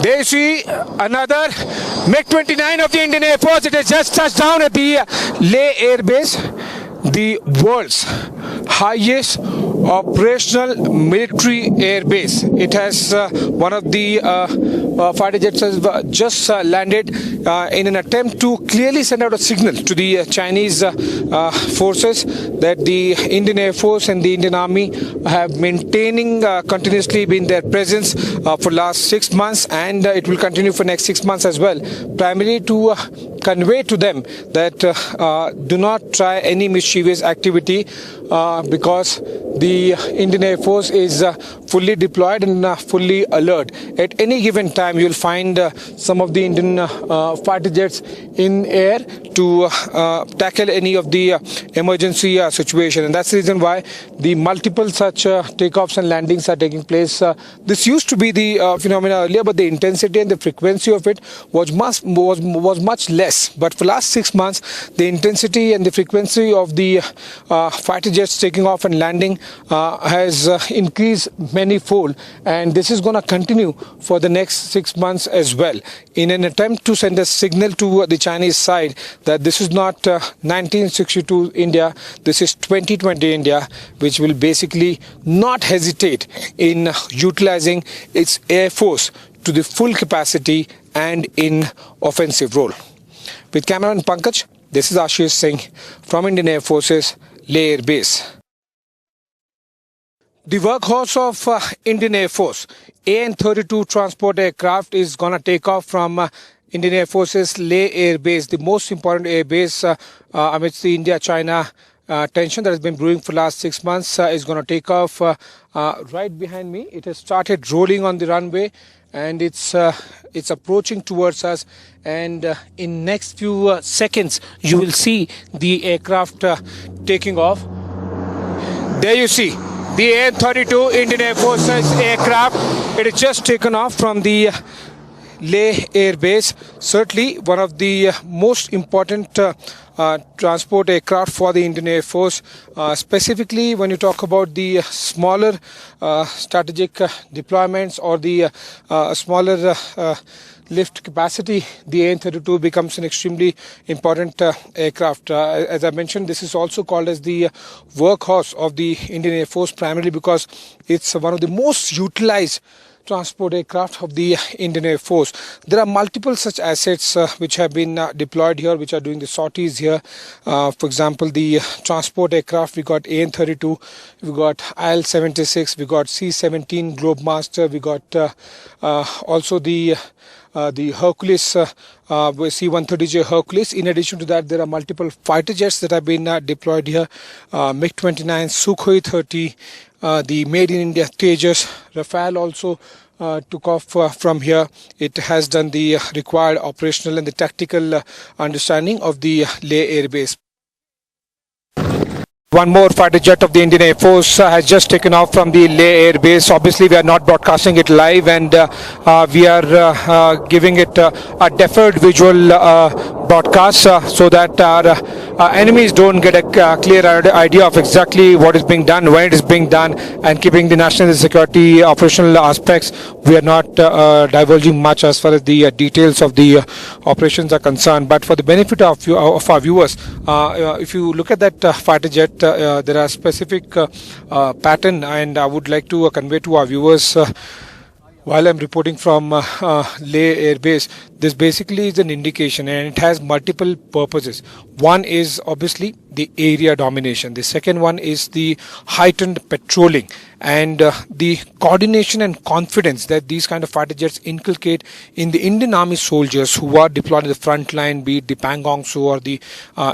There you see another MiG-29 of the Indian Air Force. It has just touched down at the Leh Air Base, the world's highest operational military air base. It has one of the fighter jets has just landed in an attempt to clearly send out a signal to the Chinese forces that the Indian Air Force and the Indian Army have maintaining continuously been their presence for last 6 months, and it will continue for next 6 months as well, primarily to convey to them that do not try any mischievous activity because the Indian Air Force is fully deployed and fully alert. At any given time, you will find some of the Indian fighter jets in air to tackle any of the emergency situation, and that's the reason why the multiple such takeoffs and landings are taking place. This used to be the phenomena earlier, but the intensity and the frequency of it was much less. But for last 6 months, the intensity and the frequency of the fighter jets taking off and landing has increased many-fold, and this is going to continue for the next 6 months as well, in an attempt to send a signal to the Chinese side that this is not 1962 India, this is 2020 India, which will basically not hesitate in utilizing its air force to the full capacity and in offensive role. With cameraman Pankaj, this is ASHISH Singh from Indian Air Force's Leh Air Base. The workhorse of Indian Air Force, AN-32 transport aircraft, is going to take off from Indian Air Force's Leh Air Base, the most important air base amidst the India-China tension that has been brewing for the last 6 months. Is going to take off right behind me. It has started rolling on the runway, and it's approaching towards us, and in next few seconds you will see the aircraft taking off. There you see the AN-32 Indian Air Force's aircraft. It has just taken off from the Leh Air Base, certainly one of the most important transport aircraft for the Indian Air Force, specifically when you talk about the smaller strategic deployments or the smaller lift capacity. The AN-32 becomes an extremely important aircraft. As I mentioned, this is also called as the workhorse of the Indian Air Force, primarily because it's one of the most utilized transport aircraft of the Indian Air Force. There are multiple such assets which have been deployed here, which are doing the sorties here. For example, the transport aircraft, we got AN-32, we got IL-76, we got C-17 Globemaster, we got also the Hercules, C-130J Hercules. In addition to that, there are multiple fighter jets that have been deployed here. MiG-29, Sukhoi 30, the Made in India Tejas, Rafale also took off from here. It has done the required operational and the tactical understanding of the Leh Air Base. One more fighter jet of the Indian Air Force has just taken off from the Leh Air Base. Obviously, we are not broadcasting it live, and we are giving it a deferred visual broadcast so that our enemies don't get a clear idea of exactly what is being done, when it is being done, and keeping the national security operational aspects. We are not divulging much as far as the details of the operations are concerned. But for the benefit of our viewers, if you look at that fighter jet, there are specific pattern, and I would like to convey to our viewers while I'm reporting from Leh Air Base. This basically is an indication, and it has multiple purposes. One is obviously the area domination. The second one is the heightened patrolling and the coordination and confidence that these kind of fighter jets inculcate in the Indian Army soldiers who are deployed in the front line, be it the Pangong Tso or the